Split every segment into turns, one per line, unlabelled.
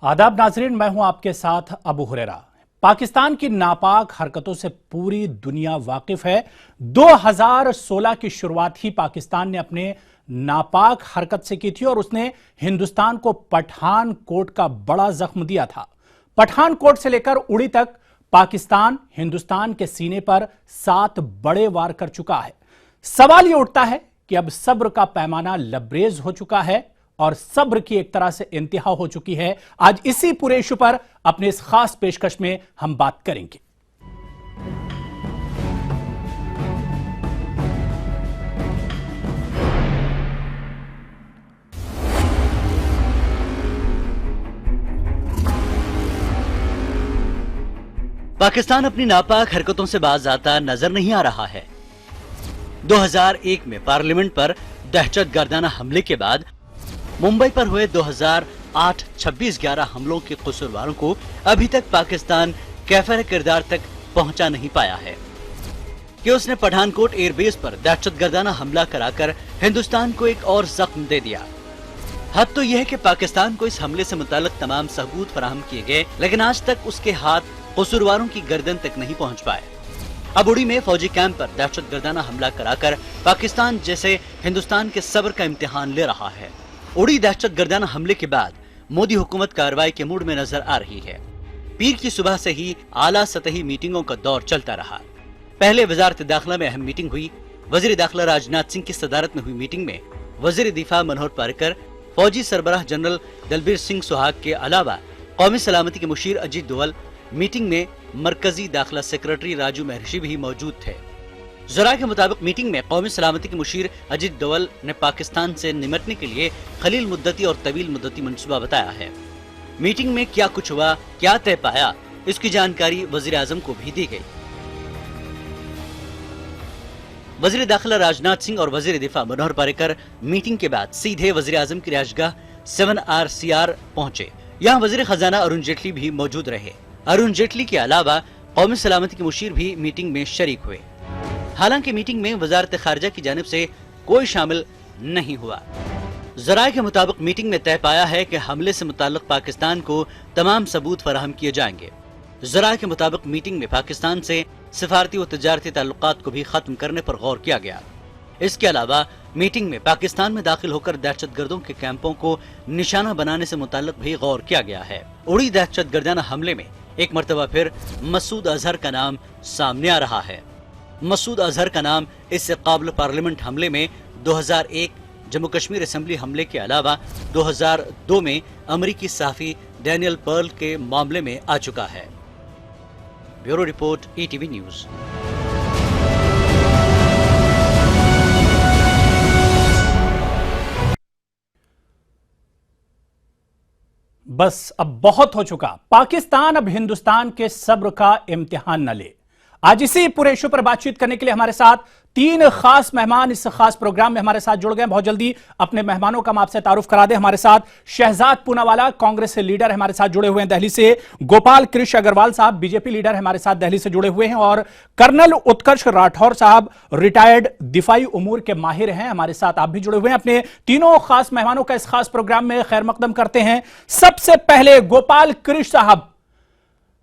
आदाब नाजरीन, मैं हूं आपके साथ अबू हुरैरा। पाकिस्तान की नापाक हरकतों से पूरी दुनिया वाकिफ है। 2016 की शुरुआत ही पाकिस्तान ने अपने नापाक हरकत से की थी और उसने हिंदुस्तान को पठानकोट का बड़ा जख्म दिया था। पठानकोट से लेकर उड़ी तक पाकिस्तान हिंदुस्तान के सीने पर 7 बड़े वार कर चुका है। सवाल यह उठता है कि अब सब्र का पैमाना लबरेज हो चुका है और सब्र की एक तरह से इंतहा हो चुकी है। आज इसी पूरे इशू पर अपने इस खास पेशकश में हम बात करेंगे।
पाकिस्तान अपनी नापाक हरकतों से बाज आता नजर नहीं आ रहा है। 2001 में पार्लियामेंट पर दहशतगर्दाना हमले के बाद मुंबई पर हुए 2008 26/11 हमलों के कसूरवारों को अभी तक पाकिस्तान कैफर किरदार तक पहुंचा नहीं पाया है कि उसने पठानकोट एयरबेस पर दहशतगर्दाना हमला कराकर हिंदुस्तान को एक और जख्म दे दिया। हद तो यह है कि पाकिस्तान को इस हमले से मुताल्लिक तमाम सबूत फराहम किए गए, लेकिन आज तक उसके हाथ कसूरवारों की गर्दन तक नहीं पहुंच पाए। अब उड़ी में फौजी कैंप पर दहशतगर्दाना हमला कराकर पाकिस्तान जैसे हिंदुस्तान के सब्र का इम्तिहान ले रहा है। उड़ी दहशतगर्दाना हमले के बाद मोदी हुकूमत कार्रवाई के मूड में नजर आ रही है। पीर की सुबह से ही आला सतही मीटिंगों का दौर चलता रहा। पहले वजारत दाखिला में अहम मीटिंग हुई। वजीर दाखिला राजनाथ सिंह की सदारत में हुई मीटिंग में वजीर दिफा मनोहर पर्रिकर, फौजी सरबराह जनरल दलबीर सिंह सुहाग के अलावा कौमी सलामती के मुशीर अजीत डोवल, मीटिंग में मरकजी दाखिला सेक्रेटरी राजू महर्षि भी मौजूद थे। जरा के मुताबिक मीटिंग में कौमी सलामती के मुशीर अजीत डोवल ने पाकिस्तान से निमटने के लिए खलील मुद्दती और तवील मुद्दती मंसूबा बताया है। मीटिंग में क्या कुछ हुआ, क्या तय पाया, इसकी जानकारी वजीर आजम को भी दी गई। वजीर दाखिला राजनाथ सिंह और वजीर दिफा मनोहर पर्रिकर मीटिंग के बाद सीधे वजीर आजम की रिहायशगाह 7RCR पहुंचे। यहाँ वजीर खजाना अरुण जेटली भी मौजूद रहे। अरुण जेटली के अलावा कौमी सलामती के मुशीर भी मीटिंग में शरीक हुए। हालांकि मीटिंग में वजारत खारजा की जानिब से कोई शामिल नहीं हुआ। जराये के मुताबिक मीटिंग में तय पाया है कि हमले से मुताल्लिक पाकिस्तान को तमाम सबूत फराहम किए जाएंगे। जराये के मुताबिक मीटिंग में पाकिस्तान से सिफारती व तजारती ताल्लुकात को भी खत्म करने पर गौर किया गया। इसके अलावा मीटिंग में पाकिस्तान में दाखिल होकर दहशतगर्दों के कैंपों को निशाना बनाने से मुताल्लिक भी गौर किया गया है। उड़ी दहशतगर्दाना हमले में एक मरतबा फिर मसूद अजहर का नाम सामने आ रहा है। मसूद अजहर का नाम इससे काबिल पार्लियामेंट हमले में 2001 जम्मू कश्मीर असेंबली हमले के अलावा 2002 में अमेरिकी सहाफी डैनियल पर्ल के मामले में आ चुका है। Bureau report, ETV news.
बस अब बहुत हो चुका। पाकिस्तान अब हिंदुस्तान के सब्र का इम्तिहान न ले। आज इसी पूरे इशू पर बातचीत करने के लिए हमारे साथ 3 खास मेहमान इस खास प्रोग्राम में हमारे साथ जुड़ गए। बहुत जल्दी अपने मेहमानों का हम आपसे तारुफ करा दें। हमारे साथ शहजाद पूनावाला, कांग्रेस से लीडर, हमारे साथ जुड़े हुए हैं दिल्ली से। गोपाल कृष्ण अग्रवाल साहब, बीजेपी लीडर, हमारे साथ दिल्ली से जुड़े हुए हैं। और कर्नल उत्कर्ष राठौर साहब, रिटायर्ड दिफाई उमूर के माहिर हैं, हमारे साथ आप भी जुड़े हुए हैं। अपने तीनों खास मेहमानों का इस खास प्रोग्राम में खैर मकदम करते हैं। सबसे पहले गोपाल कृष्ण साहब,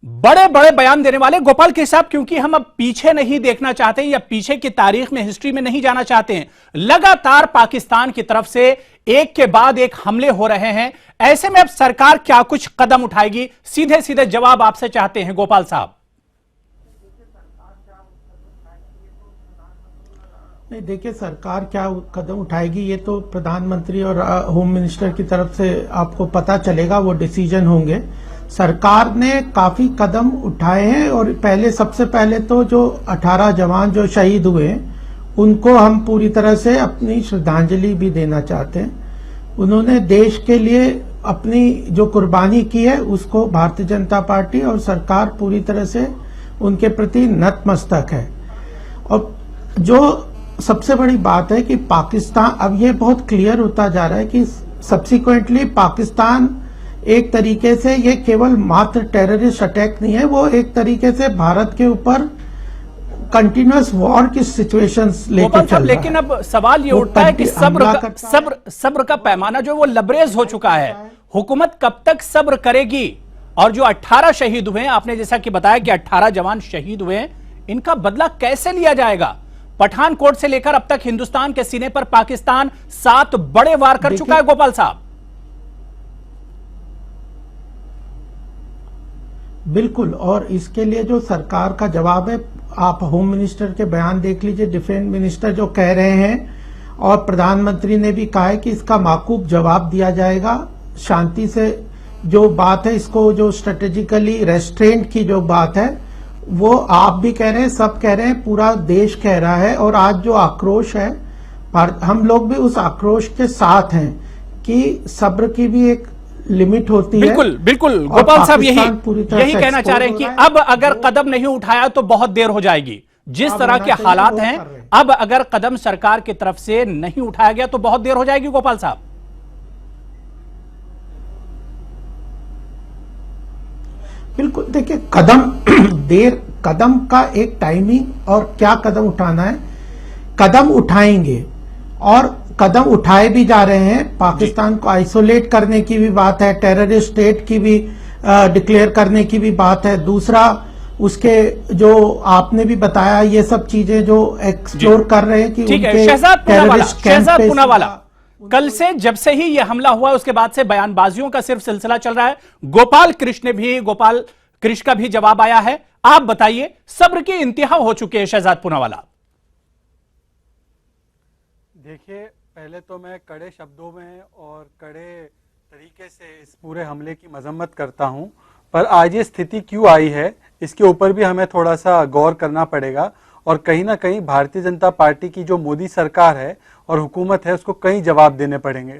बड़े बड़े बयान देने वाले। गोपाल कृष्ण साहब, क्योंकि हम अब पीछे नहीं देखना चाहते या पीछे की तारीख में, हिस्ट्री में नहीं जाना चाहते हैं, लगातार पाकिस्तान की तरफ से एक के बाद एक हमले हो रहे हैं। ऐसे में अब सरकार क्या कुछ कदम उठाएगी? सीधे सीधे जवाब आपसे चाहते हैं गोपाल साहब।
नहीं, देखिए, सरकार क्या कदम उठाएगी ये तो प्रधानमंत्री और होम मिनिस्टर की तरफ से आपको पता चलेगा, वो डिसीजन होंगे। सरकार ने काफी कदम उठाए हैं और सबसे पहले तो जो 18 जवान जो शहीद हुए उनको हम पूरी तरह से अपनी श्रद्धांजलि भी देना चाहते हैं। उन्होंने देश के लिए अपनी जो कुर्बानी की है उसको भारतीय जनता पार्टी और सरकार पूरी तरह से उनके प्रति नतमस्तक है। और जो सबसे बड़ी बात है कि पाकिस्तान, अब ये बहुत क्लियर होता जा रहा है कि सब्सिक्वेंटली पाकिस्तान एक तरीके से ये केवल मात्र टेररिस्ट अटैक नहीं है, वो एक तरीके से भारत के ऊपर कंटिन्यूअस वॉर की सिचुएशंस लेके
गोपाल
चल
साहब,
रहा
लेकिन
है।
अब सवाल ये
वो
उठता है कि
हमला करता है।
सब्र का पैमाना जो है वो लबरेज हो चुका है। हुकूमत कब तक सब्र करेगी? और जो 18 शहीद हुए हैं, आपने जैसा कि बताया कि 18 जवान शहीद हुए हैं, इनका बदला कैसे लिया जाएगा? पठानकोट से लेकर अब तक हिंदुस्तान के सीने पर पाकिस्तान 7 बड़े वार कर चुका है गोपाल साहब।
बिल्कुल, और इसके लिए जो सरकार का जवाब है, आप होम मिनिस्टर के बयान देख लीजिए, डिफेंस मिनिस्टर जो कह रहे हैं, और प्रधानमंत्री ने भी कहा है कि इसका माकूब जवाब दिया जाएगा। शांति से जो बात है, इसको जो स्ट्रेटेजिकली रेस्ट्रेंट की जो बात है, वो आप भी कह रहे हैं, सब कह रहे हैं, पूरा देश कह रहा है। और आज जो आक्रोश है, हम लोग भी उस आक्रोश के साथ हैं कि सब्र की भी एक लिमिट होती है।
बिल्कुल बिल्कुल गोपाल साहब, यही कहना चाह रहे हैं कि अब अगर कदम नहीं उठाया तो बहुत देर हो जाएगी। जिस तरह के हालात हैं, अब अगर कदम सरकार की तरफ से नहीं उठाया गया तो बहुत देर हो जाएगी गोपाल साहब।
बिल्कुल, देखिए, कदम का एक टाइमिंग और क्या कदम उठाना है, कदम उठाएंगे और कदम उठाए भी जा रहे हैं। पाकिस्तान को आइसोलेट करने की भी बात है, टेररिस्ट स्टेट की भी डिक्लेयर करने की भी बात है। दूसरा, उसके जो आपने भी बताया, ये सब चीजें जो एक्सप्लोर कर रहे हैं कि
ठीक है।
उनके
शहजाद पूनावाला, कल से जब से ही यह हमला हुआ उसके बाद से बयानबाजियों का सिर्फ सिलसिला चल रहा है। गोपाल कृष्ण का भी जवाब आया है। आप बताइए, सब्र की इंतहा हो चुकी है शहजाद पूनावाला।
देखिए, पहले तो मैं कड़े शब्दों में और कड़े तरीके से इस पूरे हमले की मजम्मत करता हूं, पर आज ये स्थिति क्यों आई है इसके ऊपर भी हमें थोड़ा सा गौर करना पड़ेगा। और कहीं ना कहीं भारतीय जनता पार्टी की जो मोदी सरकार है और हुकूमत है, उसको कई जवाब देने पड़ेंगे।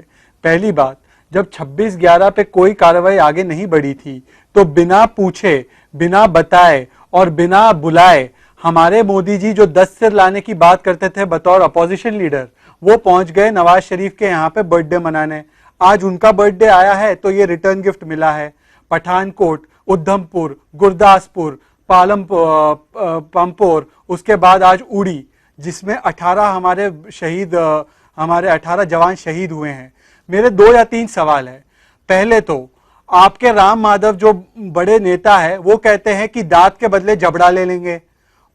पहली बात, जब 26/11 पे कोई कार्रवाई आगे नहीं बढ़ी थी तो बिना पूछे, बिना बताए और बिना बुलाए हमारे मोदी जी जो 10 सिर लाने की बात करते थे बतौर अपोजिशन लीडर, वो पहुंच गए नवाज शरीफ के यहाँ पे बर्थडे मनाने। आज उनका बर्थडे आया है तो ये रिटर्न गिफ्ट मिला है। पठानकोट, उधमपुर, गुरदासपुर, पालमपुर, उसके बाद आज उड़ी, जिसमें 18 हमारे 18 जवान शहीद हुए हैं। मेरे 2 या 3 सवाल है। पहले तो आपके राम माधव जो बड़े नेता है वो कहते हैं कि दांत के बदले जबड़ा ले लेंगे,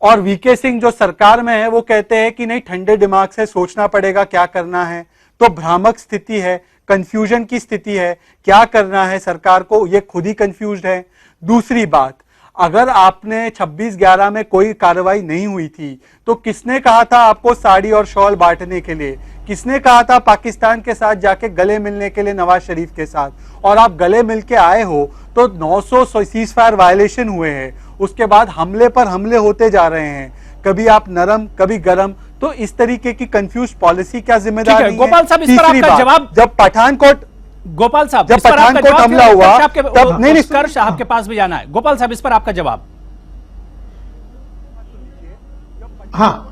और वीके सिंह जो सरकार में है वो कहते हैं कि नहीं, ठंडे दिमाग से सोचना पड़ेगा क्या करना है। तो भ्रामक स्थिति है, कंफ्यूजन की स्थिति है, क्या करना है सरकार को, ये खुद ही कंफ्यूज्ड है। दूसरी बात, अगर आपने 26/11 में कोई कार्रवाई नहीं हुई थी तो किसने कहा था आपको साड़ी और शॉल बांटने के लिए? किसने कहा था पाकिस्तान के साथ जाके गले मिलने के लिए नवाज शरीफ के साथ? और आप गले मिल के आए हो तो 900 सीज फायर वायलेशन हुए हैं, उसके बाद हमले पर हमले होते जा रहे हैं, कभी आप नरम कभी गरम। तो इस तरीके की कंफ्यूज पॉलिसी क्या जिम्मेदार है?
गोपाल साहब, इस पर आपका जवाब।
जब पठानकोट
गोपाल साहब,
जब पठानकोट हमला हुआ तब नहीं,
उत्कर्ष आपके पास भी जाना है। गोपाल साहब, इस पर आपका जवाब।
हाँ,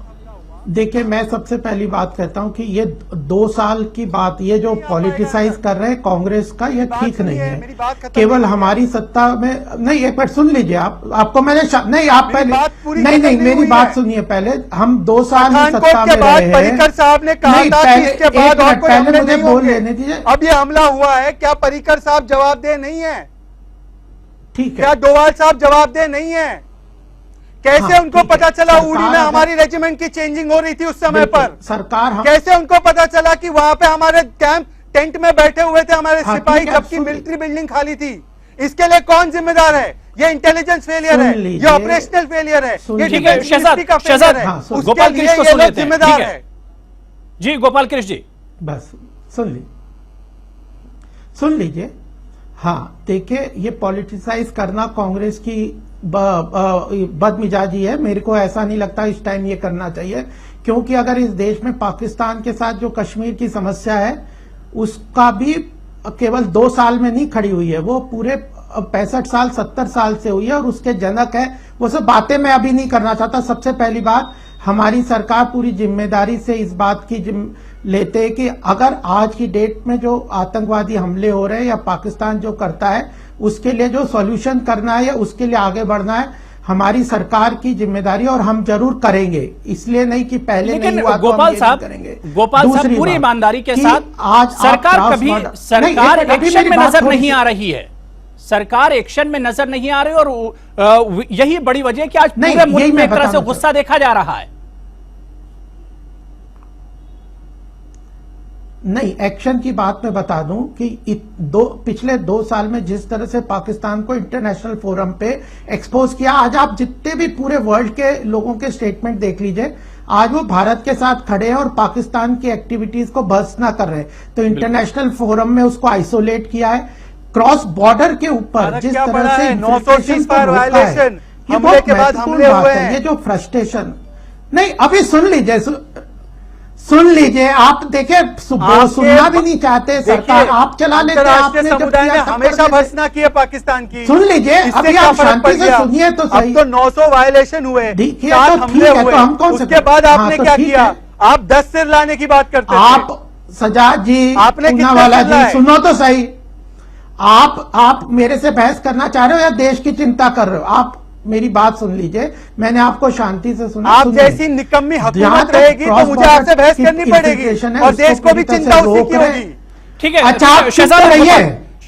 देखिए, मैं सबसे पहली बात कहता हूं कि ये 2 साल की बात, ये जो पॉलिटिसाइज कर रहे हैं कांग्रेस का, ये ठीक नहीं है। केवल हमारी सत्ता में नहीं, एक मिनट सुन लीजिए आपको मैंने नहीं, आप पहले नहीं, मेरी बात सुनिए पहले। हम 2 साल में सत्ता में रहे हैं।
पर्रिकर साहब ने कहा था कि इसके बाद और कोई हमले
मुझे
नहीं
बोल
होंगे।
लेने दीजिए।
अब ये हमला हुआ है, क्या पर्रिकर साहब जवाबदेह नहीं है?
ठीक है,
क्या डोवाल साहब जवाबदेह नहीं है? कैसे
हाँ,
उनको पता चला उड़ी में
सरकार
हमारी रेजिमेंट की चेंजिंग हो रही थी उस समय पर?
सरकार
कैसे उनको पता चला कि वहां पे हमारे कैंप टेंट में बैठे हुए थे हमारे
हाँ,
सिपाही,
ठीक है,
जबकि मिलिट्री बिल्डिंग खाली थी? इसके लिए कौन जिम्मेदार है? ये इंटेलिजेंस फेलियर है, ये ऑपरेशनल फेलियर है, ये
ठीक है,
डिफेंस का फेलियर है। उसके
गोपाल
लिए
कृष्ण को
ये
सुन
लोग
लेते हैं।
जिम्मेदार
ठीक
है।
जी गोपाल कृष्ण जी,
बस सुन लीजिए। हाँ, देखिए, ये पॉलिटिसाइज करना कांग्रेस की बदमिजाजी है। मेरे को ऐसा नहीं लगता इस टाइम ये करना चाहिए, क्योंकि अगर इस देश में पाकिस्तान के साथ जो कश्मीर की समस्या है उसका भी केवल 2 साल में नहीं खड़ी हुई है, वो पूरे 65 साल 70 साल से हुई है, और उसके जनक है। वो सब बातें मैं अभी नहीं करना चाहता। सबसे पहली बात, हमारी सरकार पूरी जिम्मेदारी से इस बात की लेते हैं कि अगर आज की डेट में जो आतंकवादी हमले हो रहे हैं या पाकिस्तान जो करता है, उसके लिए जो सॉल्यूशन करना है या उसके लिए आगे बढ़ना है, हमारी सरकार की जिम्मेदारी और हम जरूर करेंगे, इसलिए नहीं कि पहले
लेकिन
नहीं हुआ तो
गोपाल
हम ये
साहब,
नहीं करेंगे।
गोपाल साहब
दूसरी
पूरी
बात
ईमानदारी के
कि
साथ
आज
सरकार सरकार एक्शन में नजर नहीं
सी-
आ रही है, सरकार एक्शन में नजर नहीं आ रही, और यही बड़ी वजह है कि आज
नहीं,
पूरे मुल्क
यही
में
मैं
एक तरह से
बताना
गुस्सा देखा जा रहा है।
नहीं, एक्शन की बात मैं बता दूं कि पिछले 2 साल में जिस तरह से पाकिस्तान को इंटरनेशनल फोरम पे एक्सपोज किया, आज आप जितने भी पूरे वर्ल्ड के लोगों के स्टेटमेंट देख लीजिए, आज वो भारत के साथ खड़े हैं और पाकिस्तान की एक्टिविटीज को बस ना कर रहे हैं। तो इंटरनेशनल फोरम में उसको आइसोलेट किया है, क्रॉस बॉर्डर के ऊपर जिस तरह से
930 फायर वायलेशन
ये
हमले
बहुत
के बाद
महत्वपूर्ण
हमले
बात
हुए
है।
हैं।
ये जो फ्रस्ट्रेशन, नहीं अभी सुन लीजिए, आप देखिए सुनना भी नहीं चाहते सरकार, आप चला लेते हैं।
अंतर्राष्ट्रीय
आपने जब
समुदाय ने
किया तब
हमेशा
कर देते।
भर्त्सना की है पाकिस्तान की।
सुन लीजिए,
इससे
अभी
क्या
आप
फर्क पड़
शांति से
गया?
सुनिए तो सही।
अब तो 900 वायलेशन हुए,
देखिए
7
तो
हमले
ठीक है,
हुए,
तो हम कौन से
उसके बाद आपने
तो
क्या
ठीक
किया?
है।
आप 10 सिर लाने की बात करते थे।
आप सजाद जी,
आपने कितने
पूनावाला
सिर लाए?
जी, सुनो तो सही। आप मेरे से बहस करना चाह रहे हो या देश की चिंता कर रहे हो? आप मेरी बात सुन लीजिए, मैंने आपको शांति से सुना।
आप
सुनिए।
जैसी निकम्मी
जहां
हुकूमत
तक
रहेगी तो
क्रॉस
मुझे
बॉर्डर
आपसे बहस
की
करनी पड़ेगी,
infiltration है,
और
उसको
देश को भी
पूरी तरह
चिंता
से
उसी
रोक
की
रहे
होगी।
हैं।
ठीक है,
अच्छा, आप चुप
शहजाद
रहिए।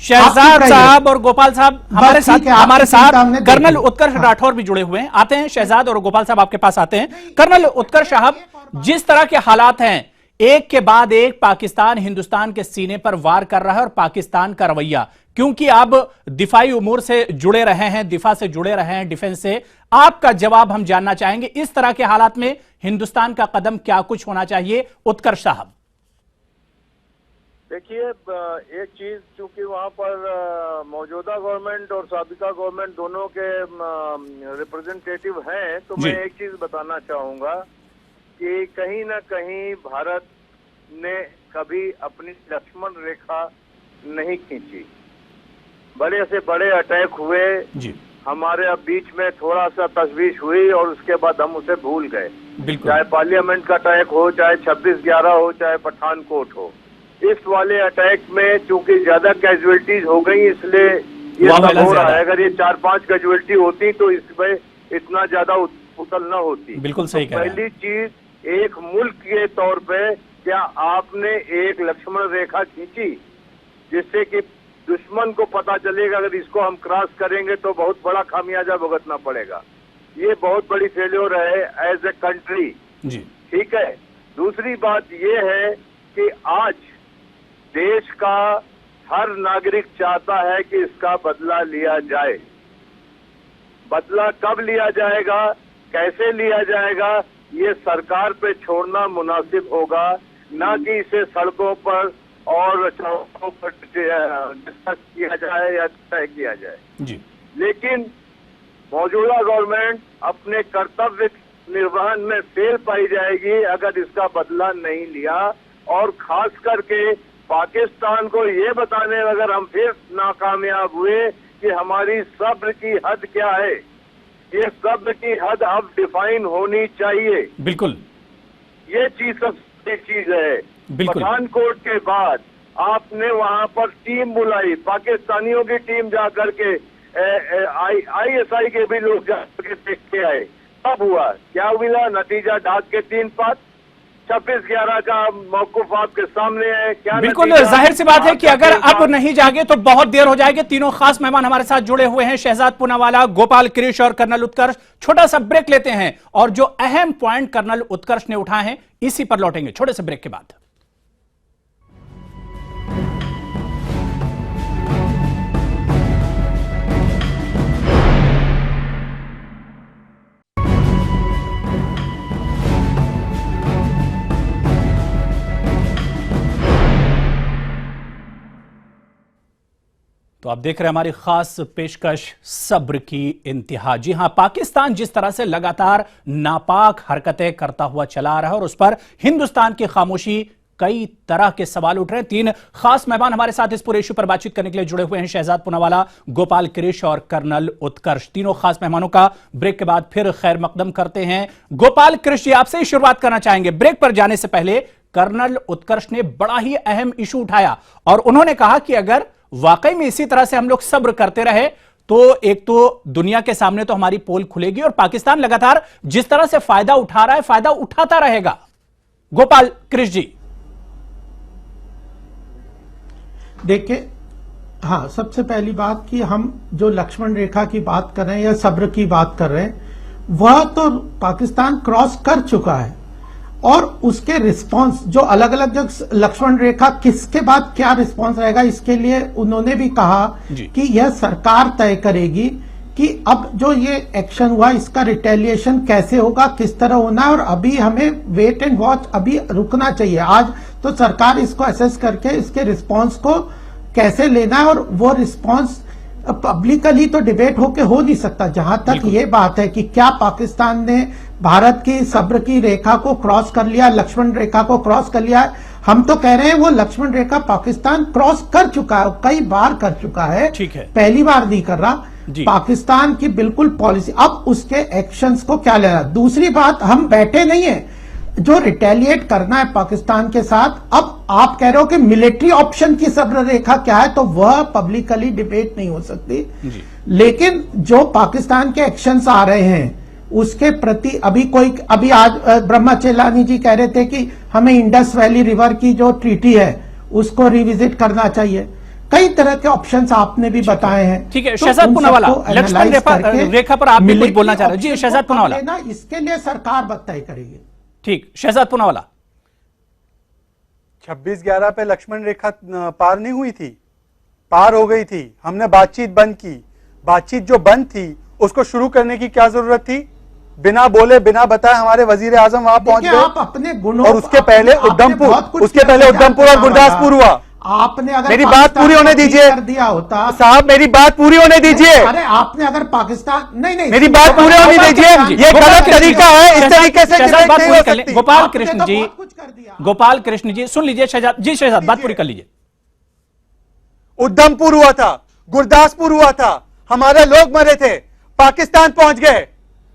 शहजाद
आप
साहब और गोपाल साहब हमारे
बस ठीक है,
साथ, हमारे
आपकी चिंता हमने
साथ
देख
कर्नल
ली।
उत्कर्ष
हाँ।
राठौर भी जुड़े हुए हैं। आते हैं शहजाद और गोपाल साहब आपके पास आते हैं। कर्नल उत्कर्ष साहब, जिस तरह के हालात हैं, एक के बाद एक पाकिस्तान हिंदुस्तान के सीने पर वार कर रहा है, और पाकिस्तान का रवैया, क्योंकि आप दिफाई उमूर से जुड़े रहे हैं, दिफा से जुड़े रहे हैं, डिफेंस से, आपका जवाब हम जानना चाहेंगे। इस तरह के हालात में हिंदुस्तान का कदम क्या कुछ होना चाहिए, उत्कर्ष साहब?
देखिए, एक चीज, चूंकि वहाँ पर मौजूदा गवर्नमेंट और साबिका गवर्नमेंट दोनों के रिप्रेजेंटेटिव हैं, तो मैं एक चीज बताना चाहूंगा कि कहीं ना कहीं भारत ने कभी अपनी लक्ष्मण रेखा नहीं खींची। बड़े से बड़े अटैक हुए
जी,
हमारे अब बीच में थोड़ा सा तशवीश हुई और उसके बाद हम उसे भूल गए।
बिल्कुल।
चाहे पार्लियामेंट का अटैक हो, चाहे 26/11 हो, चाहे पठानकोट हो, इस वाले अटैक में चूंकि ज्यादा कैजुअलिटीज हो गई, इसलिए ये सब हो रहा है। अगर ये 4-5 कैजुअलिटी होती तो इसमें इतना ज्यादा उथल न होती।
बिल्कुल सही कह रहे हैं।
पहली चीज, एक मुल्क के तौर पे क्या आपने एक लक्ष्मण रेखा खींची जिससे कि दुश्मन को पता चलेगा अगर इसको हम क्रॉस करेंगे तो बहुत बड़ा खामियाजा भुगतना पड़ेगा। ये बहुत बड़ी फेल्योर है एज ए कंट्री
जी।
ठीक है। दूसरी बात ये है कि आज देश का हर नागरिक चाहता है कि इसका बदला लिया जाए। बदला कब लिया जाएगा, कैसे लिया जाएगा, ये सरकार पे छोड़ना मुनासिब होगा, ना कि इसे सड़कों पर और चौकों पर डिस्कस किया जाए या तय किया जाए
जी।
लेकिन मौजूदा गवर्नमेंट अपने कर्तव्य निर्वहन में फेल पाई जाएगी अगर इसका बदला नहीं लिया। और खास करके पाकिस्तान को ये बताने में अगर हम फिर नाकामयाब हुए कि हमारी सब्र की हद क्या है, ये सब्र की हद अब डिफाइन होनी चाहिए।
बिल्कुल,
ये चीज सबसे चीज है।
बिल्कुल।
पठानकोट के बाद आपने वहां पर टीम बुलाई, पाकिस्तानियों की टीम जा करके ISI के भी लोग जाकर के देख के आए। तब हुआ क्या मिला नतीजा, ढाक के 3 पात। 26/11 का मौकूफ आपके सामने है। क्या
बिल्कुल
नतीजा?
जाहिर सी बात है कि अगर
आपका
अब नहीं जागे तो बहुत देर हो जाएगी। तीनों खास मेहमान हमारे साथ जुड़े हुए हैं, शहजाद पूनावाला, गोपाल कृष और कर्नल उत्कर्ष। छोटा सा ब्रेक लेते हैं और जो अहम पॉइंट कर्नल उत्कर्ष ने उठाए हैं इसी पर लौटेंगे छोटे से ब्रेक के बाद। तो आप देख रहे हैं हमारी खास पेशकश सब्र की इंतहा। जी हां, पाकिस्तान जिस तरह से लगातार नापाक हरकतें करता हुआ चला आ रहा है और उस पर हिंदुस्तान की खामोशी, कई तरह के सवाल उठ रहे हैं। 3 खास मेहमान हमारे साथ इस पूरे इशू पर बातचीत करने के लिए जुड़े हुए हैं, शहजाद पूनावाला, गोपाल कृष और कर्नल उत्कर्ष। तीनों खास मेहमानों का ब्रेक के बाद फिर खैर मकदम करते हैं। गोपाल कृष जी, आपसे ही शुरुआत करना चाहेंगे। ब्रेक पर जाने से पहले कर्नल उत्कर्ष ने बड़ा ही अहम इशू उठाया और उन्होंने कहा कि अगर वाकई में इसी तरह से हम लोग सब्र करते रहे तो एक तो दुनिया के सामने तो हमारी पोल खुलेगी और पाकिस्तान लगातार जिस तरह से फायदा उठा रहा है, फायदा उठाता रहेगा। गोपाल कृष्ण जी,
देखिए, हाँ, सबसे पहली बात कि हम जो लक्ष्मण रेखा की बात कर रहे हैं या सब्र की बात कर रहे हैं, वह तो पाकिस्तान क्रॉस कर चुका है और उसके रिस्पांस जो अलग अलग जो लक्ष्मण रेखा किसके बाद क्या रिस्पांस रहेगा, इसके लिए उन्होंने भी कहा कि यह सरकार तय करेगी कि अब जो ये एक्शन हुआ इसका रिटेलिएशन कैसे होगा, किस तरह होना है, और अभी हमें वेट एंड वॉच, अभी रुकना चाहिए। आज तो सरकार इसको असेस करके इसके रिस्पांस को कैसे लेना है, और वो रिस्पांस पब्लिकली तो डिबेट होके हो नहीं सकता। जहां तक ये बात है कि क्या पाकिस्तान ने भारत की सब्र की रेखा को क्रॉस कर लिया, लक्ष्मण रेखा को क्रॉस कर लिया है, हम तो कह रहे हैं वो लक्ष्मण रेखा पाकिस्तान क्रॉस कर चुका है, कई बार कर चुका है,
ठीक है,
पहली बार नहीं कर रहा। पाकिस्तान की बिल्कुल पॉलिसी, अब उसके एक्शंस को क्या लेना। दूसरी बात, हम बैठे नहीं है, जो रिटेलिएट करना है पाकिस्तान के साथ, अब आप कह रहे हो कि मिलिट्री ऑप्शन की सब्र रेखा क्या है, तो वह पब्लिकली डिबेट नहीं हो सकती। लेकिन जो पाकिस्तान के एक्शंस आ रहे हैं उसके प्रति अभी आज ब्रह्मा चेलानी जी कह रहे थे कि हमें इंडस वैली रिवर की जो ट्रीटी है उसको रिविजिट करना चाहिए। कई तरह के ऑप्शंस आपने भी बताए हैं।
ठीक है, शहजाद पूनावाला, लक्ष्मण रेखा पर आप भी कुछ बोलना चाह रहे हैं? जी शहजाद पूनावाला,
इसके लिए सरकार तय करेगी।
ठीक, शहजाद पूनावाला,
26/11 पे लक्ष्मण रेखा पार नहीं हुई थी, पार हो गई थी। हमने बातचीत बंद की, बातचीत जो बंद थी उसको शुरू करने की क्या जरूरत थी? बिना बोले बिना बताए हमारे वजीर आजम वहां पहुंच गए।
आप अपने गुणों,
और उसके पहले उधमपुर और गुरदासपुर हुआ।
आपने अगर
मेरी बात पूरी होने दीजिए
कर दिया होता
साहब, मेरी बात पूरी होने दीजिए।
अरे आपने अगर पाकिस्तान नहीं
मेरी बात पूरी होने दीजिए, ये गलत तरीका है, इस तरीके से
गोपाल कृष्ण जी, गोपाल कृष्ण जी सुन लीजिए। शहजाद बात पूरी कर लीजिए।
उधमपुर हुआ था, गुरदासपुर हुआ था, हमारे लोग मरे थे, पाकिस्तान पहुंच गए।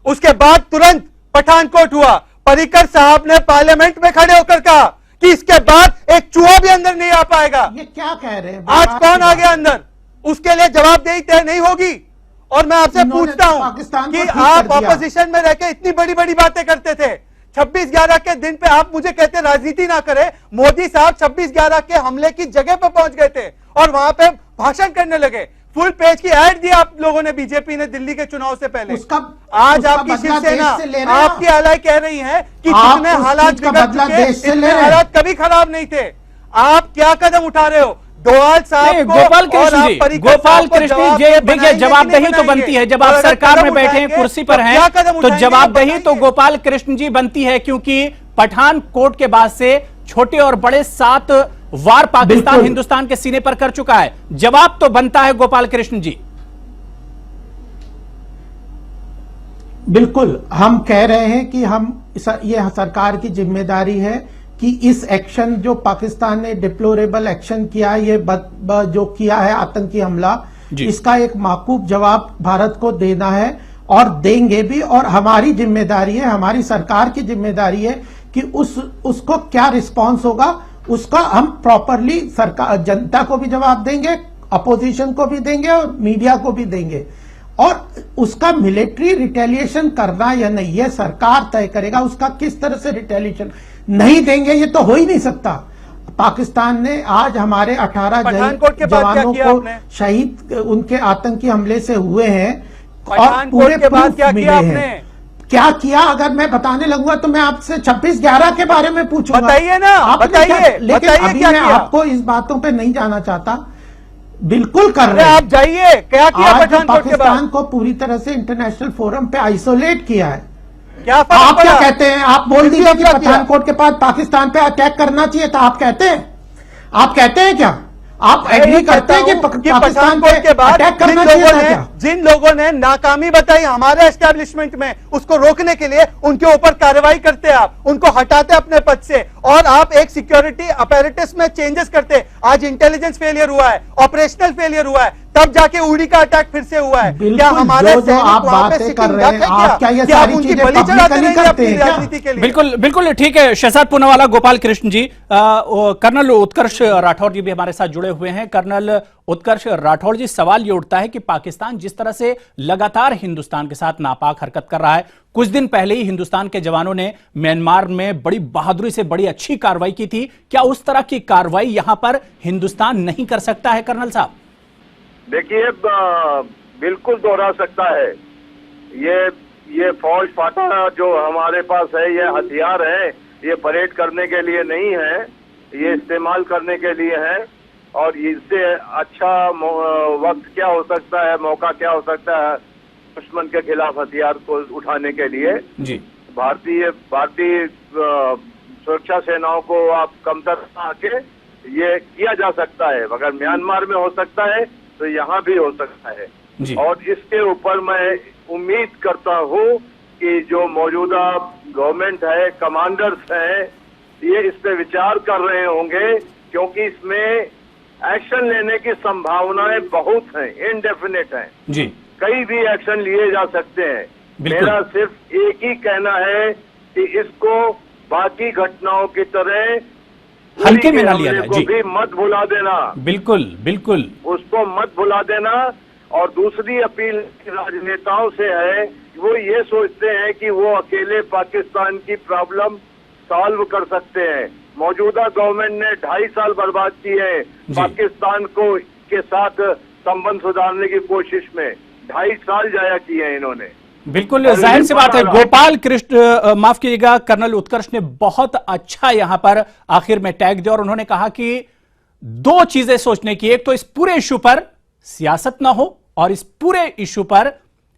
उसके बाद तुरंत पठानकोट हुआ। पर्रिकर साहब ने पार्लियामेंट में खड़े होकर कहा कि इसके बाद एक चूहा भी अंदर नहीं आ पाएगा।
ये क्या कह रहे हैं?
आज कौन आ गया अंदर? उसके लिए जवाबदेही तय नहीं होगी। और मैं आपसे पूछता हूं कि आप ऑपोजिशन में रहकर इतनी बड़ी बड़ी बातें करते थे, 26/11 के दिन पे आप मुझे कहते राजनीति ना करें। मोदी साहब 26/11 के हमले की जगह पे पहुंच गए थे और वहां पे भाषण करने लगे। फुल पेज की ऐड दी आप लोगों ने, बीजेपी ने दिल्ली के चुनाव से पहले। आज आपकी शिवसेना, आपकी अलाई कह रही है कि जितने हालात बिगड़ चुके, इतने हालात कभी खराब नहीं थे। आप क्या कदम उठा रहे हो? डोवाल साहब को,
गोपाल कृष्ण जी, देखिए जवाबदेही तो बनती है जब आप सरकार में बैठे हैं, कुर्सी पर हैं, तो जवाबदेही तो गोपाल कृष्ण जी बनती है, क्योंकि पठानकोट के बाद से छोटे और बड़े 7 वार पाकिस्तान हिंदुस्तान के सीने पर कर चुका है। जवाब तो बनता है गोपाल कृष्ण जी।
बिल्कुल, हम कह रहे हैं कि ये सरकार की जिम्मेदारी है कि इस एक्शन जो पाकिस्तान ने डिप्लोरेबल एक्शन किया, ये जो किया है आतंकी हमला, इसका एक माकूब जवाब भारत को देना है और देंगे भी। और हमारी जिम्मेदारी है, हमारी सरकार की जिम्मेदारी है कि उसको क्या रिस्पांस होगा उसका हम प्रॉपरली सरकार, जनता को भी जवाब देंगे, अपोजिशन को भी देंगे और मीडिया को भी देंगे। और उसका मिलिट्री रिटेलिएशन करना या नहीं, यह सरकार तय करेगा। उसका किस तरह से रिटेलिएशन नहीं देंगे ये तो हो ही नहीं सकता। पाकिस्तान ने आज हमारे 18 जवानों को शहीद उनके आतंकी हमले से हुए हैं और पूरे प्रूफ मिले हैं। क्या किया अगर मैं बताने लगूंगा तो मैं आपसे 26/11 के बारे में पूछूंगा।
बताइए ना, बताइए।
लेकिन अभी मैं आपको इस बातों पे नहीं जाना चाहता। बिल्कुल कर रहे हैं,
आप जाइए। क्या किया
पाकिस्तान को पूरी तरह से इंटरनेशनल फोरम पे आइसोलेट किया है।
क्या
आप क्या कहते हैं? आप बोल दीजिए कि पठानकोट के बाद पाकिस्तान पे अटैक करना चाहिए था। आप कहते हैं क्या? आप एग्री करते हैं कि पाकिस्तान पे अटैक करना चाहिए था क्या?
जिन लोगों ने नाकामी बताई हमारे एस्टेब्लिशमेंट में, उसको रोकने के लिए उनके ऊपर कार्रवाई करते, आप उनको हटाते अपने पद से, और आप एक सिक्योरिटी अपैरेटस में चेंजेस करते। आज इंटेलिजेंस फेलियर हुआ है, ऑपरेशनल फेलियर हुआ है, तब जाके उड़ी का अटैक फिर से हुआ है।
बिल्कुल,
क्या हमारे
जो
सैनिक
आप
वहां पे
बातें
सिटिंग
कर रहे हैं,
डक है
आप क्या ये
क्या आप
सारी
उनकी
चीजें
बलि चढ़ाते
publicly
रहेंगे
करते
अपनी
हैं क्या?
राजनीति के लिए?
बिल्कुल बिल्कुल ठीक है। शहजाद पूनावाला, गोपाल कृष्ण जी, कर्नल उत्कर्ष राठौर जी भी हमारे साथ जुड़े हुए हैं। कर्नल उत्कर्ष राठौर जी, सवाल ये उठता है कि पाकिस्तान जिस तरह से लगातार हिंदुस्तान के साथ नापाक हरकत कर रहा है, कुछ दिन पहले ही हिंदुस्तान के जवानों ने म्यांमार में बड़ी बहादुरी से बड़ी अच्छी कार्रवाई की थी, क्या उस तरह की कार्रवाई यहां पर हिंदुस्तान नहीं कर सकता है कर्नल साहब?
देखिए, बिल्कुल दोहरा सकता है। ये फौज फाटा जो हमारे पास है, ये हथियार है, ये परेड करने के लिए नहीं है, ये इस्तेमाल करने के लिए है। और इससे अच्छा वक्त क्या हो सकता है, मौका क्या हो सकता है दुश्मन के खिलाफ हथियार को उठाने के लिए?
जी,
भारतीय सुरक्षा सेनाओं को आप कमतर आके ये किया जा सकता है। अगर म्यांमार में हो सकता है तो यहाँ भी हो सकता है।
जी।
और इसके ऊपर मैं उम्मीद करता हूँ कि जो मौजूदा गवर्नमेंट है, कमांडर्स हैं, ये इस पे विचार कर रहे होंगे, क्योंकि इसमें एक्शन लेने की संभावनाएं बहुत हैं, इनडेफिनेट हैं।
जी,
कई भी एक्शन लिए जा सकते हैं।
बिल्कुल।
मेरा सिर्फ एक ही कहना है कि इसको बाकी घटनाओं की तरह
हल्के में ना लिया जाए।
को
जी,
भी मत भुला देना,
बिल्कुल बिल्कुल।
उसको मत भुला देना। और दूसरी अपील राजनेताओं से है, वो ये सोचते हैं कि वो अकेले पाकिस्तान की प्रॉब्लम सॉल्व कर सकते हैं। मौजूदा गवर्नमेंट ने 2.5 साल बर्बाद किए हैं पाकिस्तान को के साथ संबंध सुधारने की कोशिश में। 2.5 साल जाया किए हैं इन्होंने।
बिल्कुल जाहिर सी बात है। गोपाल कृष्ण, माफ कीजिएगा, कर्नल उत्कर्ष ने बहुत अच्छा यहां पर आखिर में टैग दिया और उन्होंने कहा कि 2 चीजें सोचने की, एक तो इस पूरे इशू पर सियासत ना हो और इस पूरे इशू पर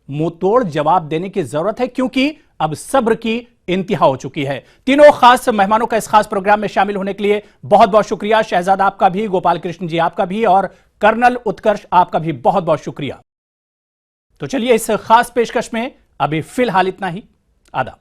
मुंहतोड़ जवाब देने की जरूरत है, क्योंकि अब सब्र की इंतहा हो चुकी है। तीनों खास मेहमानों का इस खास प्रोग्राम में शामिल होने के लिए बहुत बहुत शुक्रिया। शहजाद आपका भी, गोपाल कृष्ण जी आपका भी, और कर्नल उत्कर्ष आपका भी बहुत बहुत शुक्रिया। तो चलिए इस खास पेशकश में अभी फिलहाल इतना ही। आदाब।